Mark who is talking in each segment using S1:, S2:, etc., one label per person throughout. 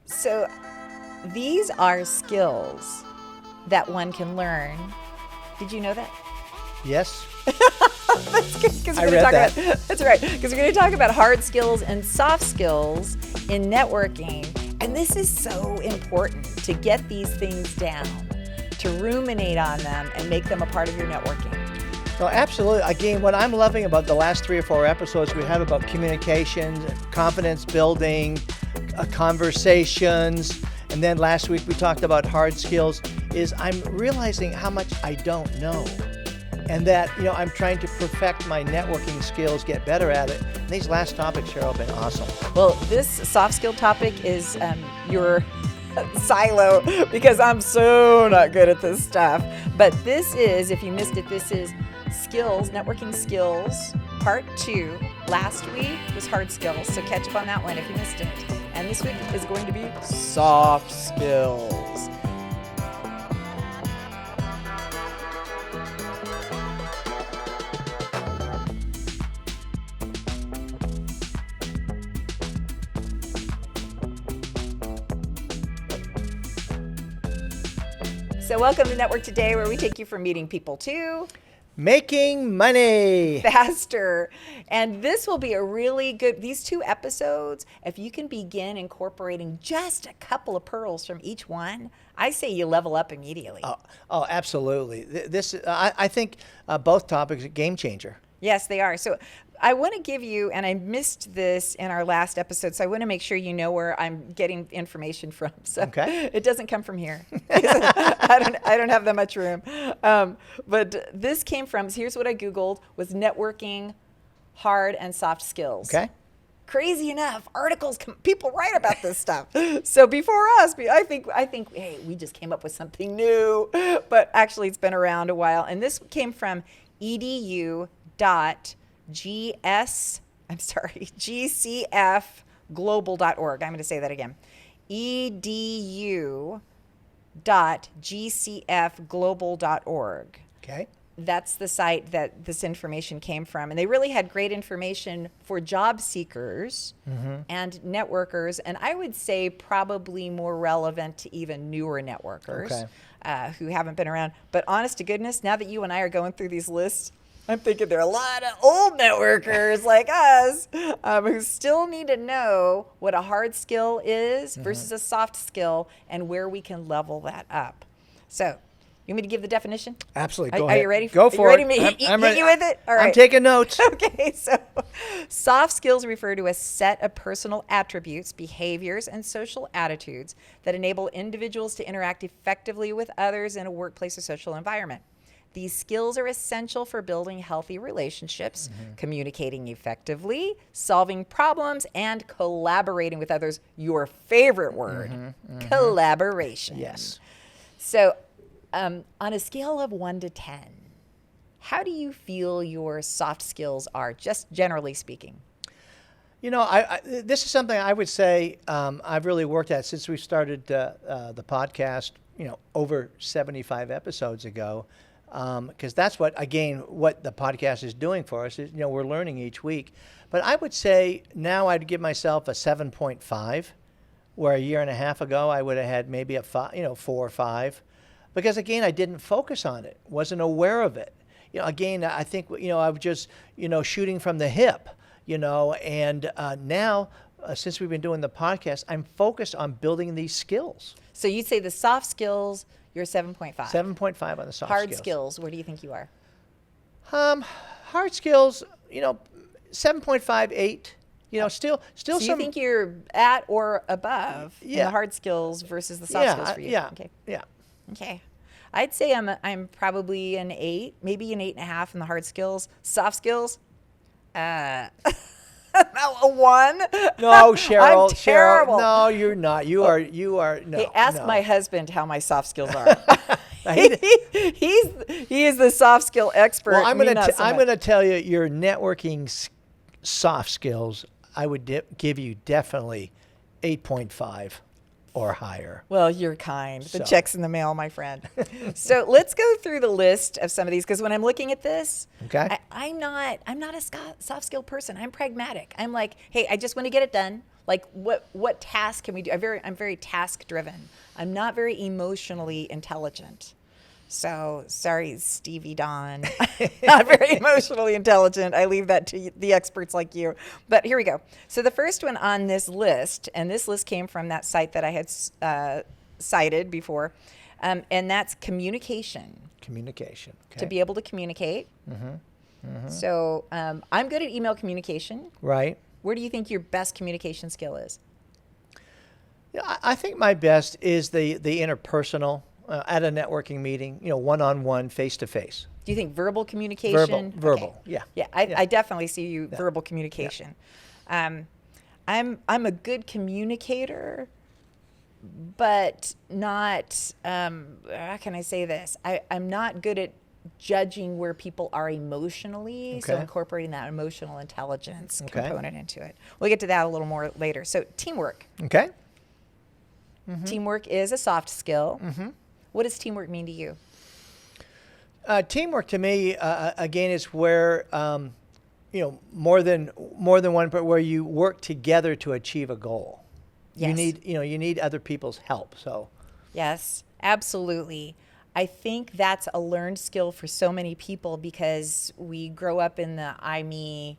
S1: So these are skills that one can learn. Did you know that?
S2: Yes.
S1: That's good, 'cause
S2: I
S1: we're
S2: read
S1: gonna
S2: that.
S1: talk about, that's right, because we're going to talk about hard skills and soft skills in networking. And this is so important to get these things down, to ruminate on them and make them a part of your networking.
S2: No, absolutely. Again, what I'm loving about the last 3 or 4 episodes we have about communication, confidence building, conversations, and then last week we talked about hard skills, is I'm realizing how much I don't know. And that, I'm trying to perfect my networking skills, get better at it. And these last topics, Sheryl, have been awesome.
S1: Well, this soft skill topic is your silo, because I'm so not good at this stuff. But this is, if you missed it, this is skills, networking skills, part 2. Last week was hard skills, so catch up on that one if you missed it. And this week is going to be soft skills. So welcome to Network Today, where we take you from meeting people to
S2: making money
S1: faster. And this will be a really good, these 2 episodes, if you can begin incorporating just a couple of pearls from each one, I say you level up immediately.
S2: Oh, absolutely. I think both topics are game changer.
S1: Yes, they are. So I want to give you, and I missed this in our last episode, so I want to make sure you know where I'm getting information from. So
S2: okay.
S1: It doesn't come from here. I don't have that much room. But this came from, here's what I Googled, was networking hard and soft skills.
S2: Okay.
S1: Crazy enough, articles, people write about this stuff. So before us, I think, hey, we just came up with something new, but actually it's been around a while. And this came from gcfglobal.org. I'm going to say that again. edu.gcfglobal.org.
S2: Okay.
S1: That's the site that this information came from. And they really had great information for job seekers and networkers. And I would say probably more relevant to even newer networkers who haven't been around. But honest to goodness, now that you and I are going through these lists, I'm thinking there are a lot of old networkers like us who still need to know what a hard skill is versus a soft skill and where we can level that up. So, you want me to give the definition?
S2: Absolutely. Go
S1: Are
S2: ahead.
S1: you ready?
S2: Go for
S1: it. Are you
S2: it.
S1: ready to
S2: I'm
S1: hit you with it? All right.
S2: I'm taking notes.
S1: Okay, so soft skills refer to a set of personal attributes, behaviors, and social attitudes that enable individuals to interact effectively with others in a workplace or social environment. These skills are essential for building healthy relationships, communicating effectively, solving problems, and collaborating with others. Your favorite word, collaboration.
S2: Yes.
S1: So, on a scale of 1 to 10, how do you feel your soft skills are, just generally speaking?
S2: This is something I would say I've really worked at since we started the podcast, over 75 episodes ago, because that's what the podcast is doing for us is, we're learning each week. But I would say now I'd give myself a 7.5, where a year and a half ago I would have had maybe a 4 or 5. Because again, I didn't focus on it, wasn't aware of it. I think, I was just, shooting from the hip, and now, since we've been doing the podcast, I'm focused on building these skills.
S1: So you'd say the soft skills, you're 7.5.
S2: 7.5 on the soft
S1: Hard skills, where do you think you are?
S2: Hard skills, 7.5, 8. Still
S1: so
S2: some.
S1: you think you're at or above in the hard skills versus the soft skills for you?
S2: Yeah.
S1: Okay.
S2: Yeah.
S1: Okay. I'd say I'm probably an 8, maybe an 8.5 in the hard skills. Soft skills, a 1.
S2: No, Sheryl.
S1: I'm terrible.
S2: Sheryl, no, you're not. You are. No.
S1: Hey, ask
S2: no.
S1: my husband how my soft skills are. He is the soft skill expert.
S2: Well, I'm going to tell you your networking soft skills. I would give you definitely 8.5 or higher.
S1: Well, you're kind. The check's in the mail, my friend. So let's go through the list of some of these, because when I'm looking at this, I'm not a soft skill person. I'm pragmatic. I'm like, hey, I just want to get it done. Like what task can we do? I'm very task driven. I'm not very emotionally intelligent. So sorry, Stevie Don. Not very emotionally intelligent. I leave that to the experts like you. But here we go. So the first one on this list, and this list came from that site that I had cited before, and that's communication.
S2: Communication. Okay.
S1: To be able to communicate. So I'm good at email communication.
S2: Right.
S1: Where do you think your best communication skill is?
S2: Yeah, I think my best is the interpersonal at a networking meeting, one-on-one, face-to-face.
S1: Do you think verbal communication?
S2: Verbal,
S1: Okay.
S2: yeah.
S1: Yeah, I definitely see you verbal communication. I'm a good communicator, but not, how can I say this? I'm not good at judging where people are emotionally, so incorporating that emotional intelligence component into it. We'll get to that a little more later. So teamwork.
S2: Okay.
S1: Teamwork is a soft skill. What does teamwork mean to you?
S2: Teamwork to me, again, is where more than one, but where you work together to achieve a goal.
S1: Yes.
S2: You need other people's help. So.
S1: Yes, absolutely. I think that's a learned skill for so many people because we grow up in the I, me,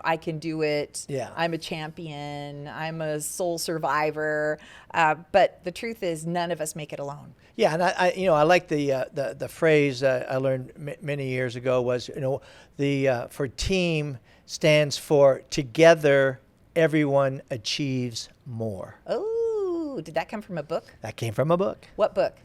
S1: I can do it.
S2: Yeah.
S1: I'm a champion. I'm a soul survivor. But the truth is, none of us make it alone.
S2: Yeah, and I like the phrase I learned many years ago was for team stands for together everyone achieves more.
S1: Oh, did that come from a book?
S2: That came from a book.
S1: What book?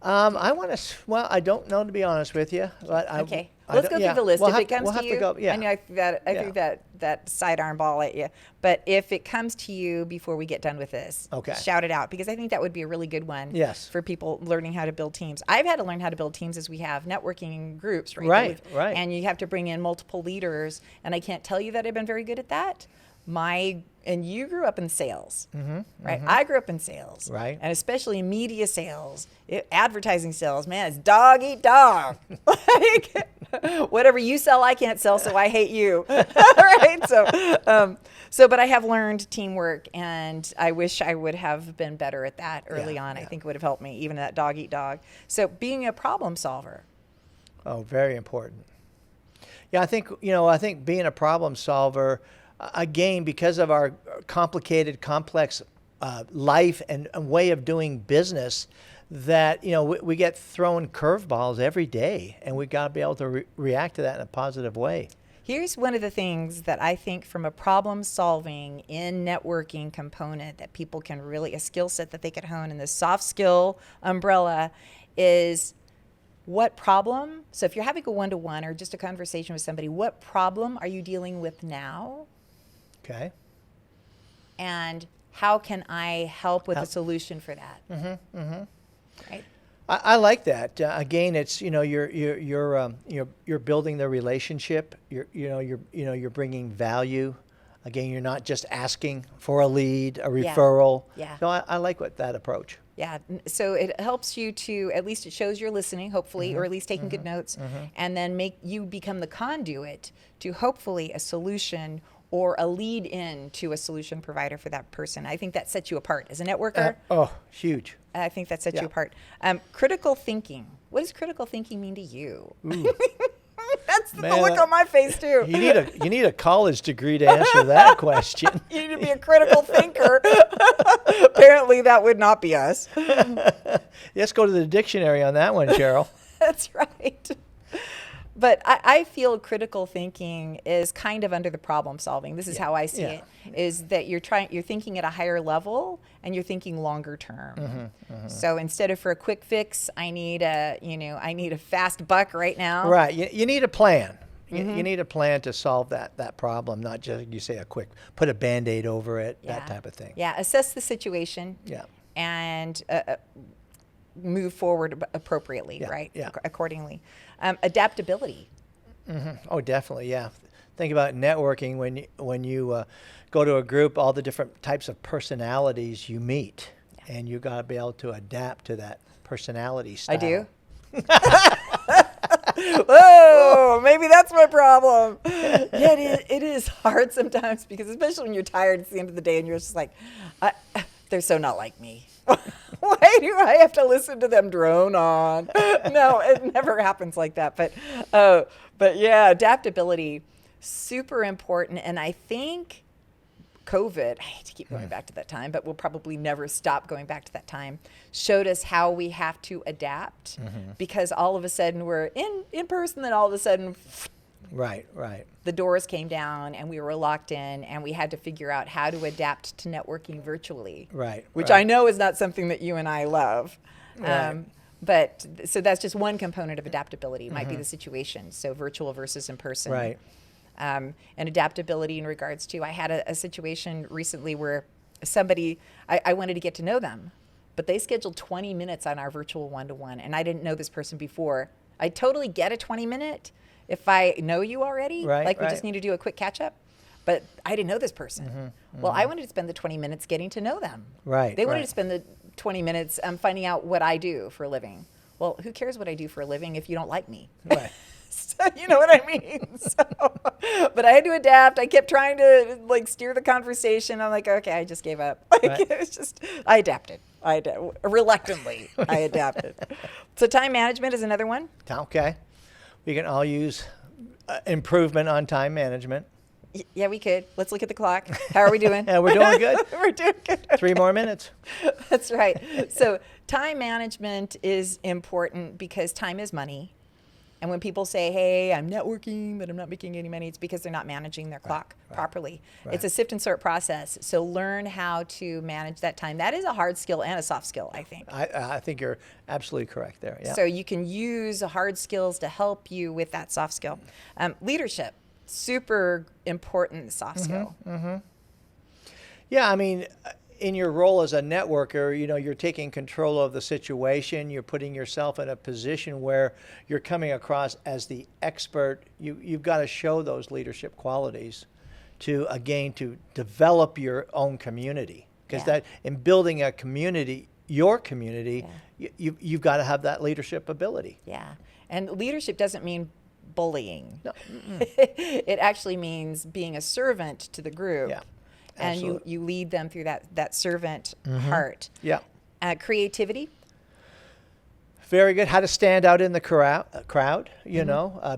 S2: I don't know, to be honest with you. But
S1: Okay. Let's go through the list. If it comes to you,
S2: yeah.
S1: I know I threw that sidearm ball at you. But if it comes to you before we get done with this, shout it out, because I think that would be a really good one for people learning how to build teams. I've had to learn how to build teams as we have networking groups, right?
S2: Right.
S1: And you have to bring in multiple leaders. And I can't tell you that I've been very good at that. And you grew up in sales, right? I grew up in sales,
S2: right?
S1: And especially media sales, advertising sales. Man, it's dog eat dog. Like whatever you sell, I can't sell, so I hate you, right? But I have learned teamwork, and I wish I would have been better at that early on. I think it would have helped me, even that dog eat dog. So being a problem solver.
S2: Oh, very important. Yeah, I think being a problem solver. Again, because of our complicated, complex life and way of doing business, that we get thrown curveballs every day, and we got to be able to react to that in a positive way.
S1: Here's one of the things that I think from a problem solving in networking component that people can really, a skill set that they could hone in the soft skill umbrella is what problem. So if you're having a one-to-one or just a conversation with somebody, what problem are you dealing with now?
S2: Okay.
S1: And how can I help with a solution for that? Right.
S2: I like that. Again, it's you're building the relationship. You're bringing value. Again, you're not just asking for a lead, a referral.
S1: Yeah.
S2: No, I like that approach.
S1: Yeah. So it helps you to, at least it shows you're listening, hopefully, or at least taking good notes, and then make you become the conduit to hopefully a solution or a lead in to a solution provider for that person. I think that sets you apart as a networker.
S2: Huge.
S1: I think that sets you apart. Critical thinking. What does critical thinking mean to you? That's the look on my face too.
S2: You need a college degree to answer that question.
S1: You need to be a critical thinker. Apparently that would not be us.
S2: Let's go to the dictionary on that one, Sheryl.
S1: That's right. But I feel critical thinking is kind of under the problem solving. This is how I see it, is that you're thinking at a higher level and you're thinking longer term. So instead of for a quick fix, I need a fast buck right now.
S2: Right. You need a plan. You need a plan to solve that problem, not just you say put a Band-Aid over it, that type of thing.
S1: Yeah. Assess the situation.
S2: Yeah.
S1: And move forward appropriately, right?
S2: Yeah.
S1: Accordingly. Adaptability.
S2: Oh, definitely, yeah. Think about networking when you go to a group, all the different types of personalities you meet, and you got to be able to adapt to that personality style.
S1: I do. Whoa, maybe that's my problem. Yeah, it is hard sometimes because especially when you're tired, it's the end of the day and you're just like, they're so not like me. Why do I have to listen to them drone on? No, it never happens like that. But yeah, adaptability, super important. And I think COVID, I hate to keep going back to that time, but we'll probably never stop going back to that time, showed us how we have to adapt because all of a sudden we're in person, then all of a sudden
S2: Right.
S1: the doors came down and we were locked in and we had to figure out how to adapt to networking virtually.
S2: Right.
S1: Which I know is not something that you and I love.
S2: Right.
S1: But so that's just one component of adaptability. It might be the situation. So virtual versus in person.
S2: Right.
S1: And adaptability in regards to, I had a situation recently where somebody, I wanted to get to know them, but they scheduled 20 minutes on our virtual one-to-one and I didn't know this person before. I totally get a 20-minute if I know you already,
S2: Right,
S1: we just need to do a quick catch-up. But I didn't know this person. Well, I wanted to spend the 20 minutes getting to know them.
S2: Right.
S1: They wanted to spend the 20 minutes finding out what I do for a living. Well, who cares what I do for a living if you don't like me?
S2: Right.
S1: So, you know what I mean? But I had to adapt. I kept trying to steer the conversation. I'm like, okay, I just gave up.
S2: Right.
S1: It was just, I adapted. Reluctantly, I adapted. So time management is another one.
S2: Okay. We can all use improvement on time management.
S1: Yeah, we could. Let's look at the clock. How are we doing?
S2: Yeah, we're doing good.
S1: We're doing good.
S2: 3 more minutes.
S1: That's right. So time management is important because time is money. And when people say, hey, I'm networking, but I'm not making any money, it's because they're not managing their clock properly.
S2: Right.
S1: It's a sift and sort process. So learn how to manage that time. That is a hard skill and a soft skill, I think.
S2: I think you're absolutely correct there. Yeah.
S1: So you can use hard skills to help you with that soft skill. Leadership, super important soft skill.
S2: Yeah, I mean, in your role as a networker, you're taking control of the situation. You're putting yourself in a position where you're coming across as the expert. You've got to show those leadership qualities to develop your own community. Because that in building a community, your community, you've got to have that leadership ability.
S1: Yeah, and leadership doesn't mean bullying.
S2: No.
S1: It actually means being a servant to the group.
S2: Yeah.
S1: And
S2: Absolutely.
S1: you lead them through that servant heart.
S2: Yeah.
S1: Creativity.
S2: Very good. How to stand out in the crowd,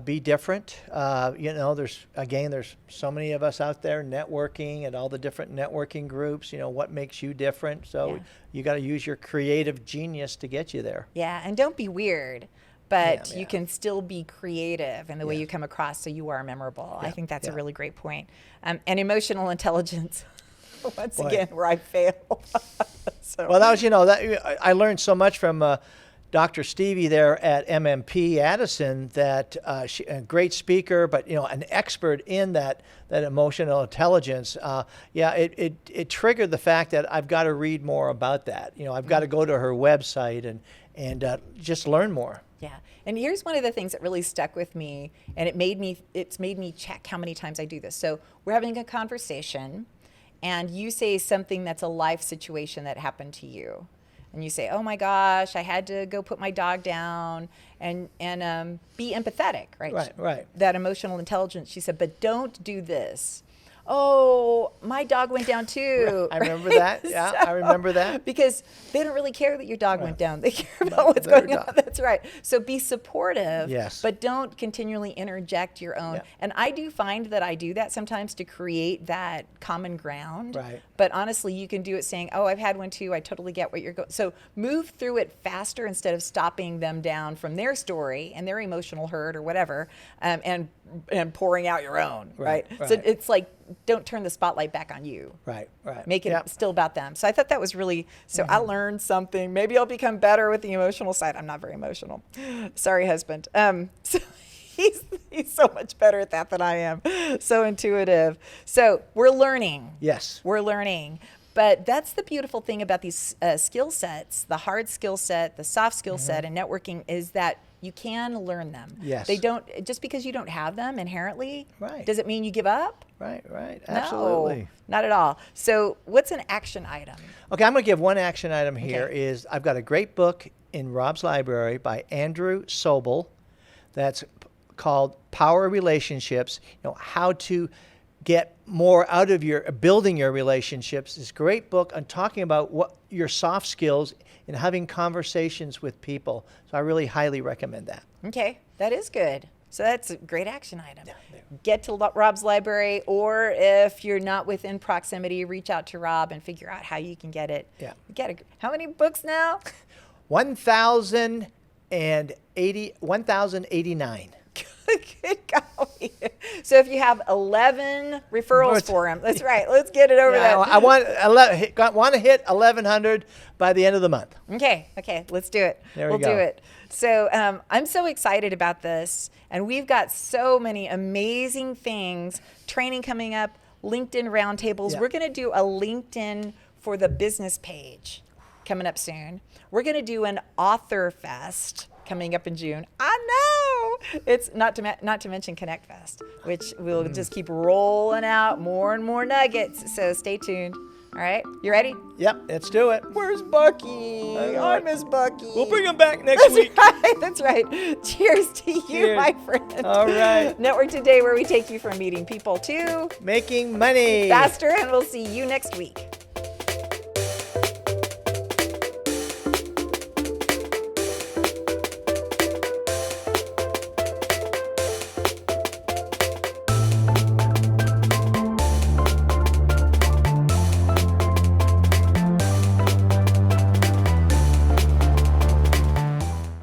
S2: be different. There's so many of us out there networking and all the different networking groups. What makes you different? So you got to use your creative genius to get you there.
S1: Yeah, and don't be weird, but
S2: Yeah.
S1: you can still be creative in the way you come across so you are memorable.
S2: Yeah.
S1: I think that's a
S2: Yeah.
S1: really great point. And emotional intelligence, once
S2: Boy.
S1: again, where I fail. So.
S2: Well, that was, I learned so much from Dr. Stevie there at MMP Addison that she, a great speaker, but an expert in that emotional intelligence. It triggered the fact that I've got to read more about that. I've got to go to her website and just learn more.
S1: Yeah, and here's one of the things that really stuck with me, and it's made me check how many times I do this. So we're having a conversation, and you say something that's a life situation that happened to you. And you say, oh my gosh, I had to go put my dog down, and be empathetic, right?
S2: Right.
S1: That emotional intelligence. She said, but don't do this. Oh, my dog went down too.
S2: I remember that. Yeah, I remember that.
S1: Because they don't really care that your dog went down. They care about what's going on. That's right. So be supportive,
S2: Yes.
S1: but don't continually interject your own.
S2: Yeah.
S1: And I do find that I do that sometimes to create that common ground.
S2: Right.
S1: But honestly, you can do it saying, oh, I've had one too. I totally get what you're going. So move through it faster instead of stopping them down from their story and their emotional hurt or whatever, and pouring out your own. Right. So it's like, don't turn the spotlight back on you.
S2: Right.
S1: Make it still about them. So I thought that was really, I learned something. Maybe I'll become better with the emotional side. I'm not very emotional. Sorry, husband. So he's so much better at that than I am. So intuitive. So we're learning.
S2: Yes.
S1: We're learning. But that's the beautiful thing about these skill sets, the hard skill set, the soft skill set, and networking is that you can learn them.
S2: Yes.
S1: They don't, just because you don't have them inherently,
S2: Right.
S1: does it mean you give up?
S2: Right. Absolutely.
S1: No, not at all. So what's an action item?
S2: Okay, I'm going to give one action item here. Is I've got a great book in Rob's library by Andrew Sobel that's called Power Relationships. How to get more out of building your relationships. This great book on talking about what your soft skills in having conversations with people. So I really highly recommend that.
S1: Okay, that is good. So that's a great action item. Get to Rob's library, or if you're not within proximity, reach out to Rob and figure out how you can get it.
S2: Yeah.
S1: How many books now?
S2: 1,089.
S1: Good golly. So if you have 11 referrals for him, that's right. Let's get it over that.
S2: I want to hit 1,100 by the end of the month.
S1: Okay, let's do it. We'll do it. So I'm so excited about this, and we've got so many amazing things, training coming up, LinkedIn roundtables.
S2: Yeah.
S1: We're going to do a LinkedIn for the business page coming up soon. We're going to do an author fest coming up in June. I know. It's not to mention Connect Fest, which we'll just keep rolling out more and more nuggets. So stay tuned. All right, you ready?
S2: Yep, let's do it.
S1: Where's Bucky? I miss Bucky.
S2: We'll bring him back next week.
S1: That's right. Cheers to you,
S2: Cheers.
S1: my friend.
S2: All right.
S1: Network Today, where we take you from meeting people to
S2: making money
S1: faster, and we'll see you next week.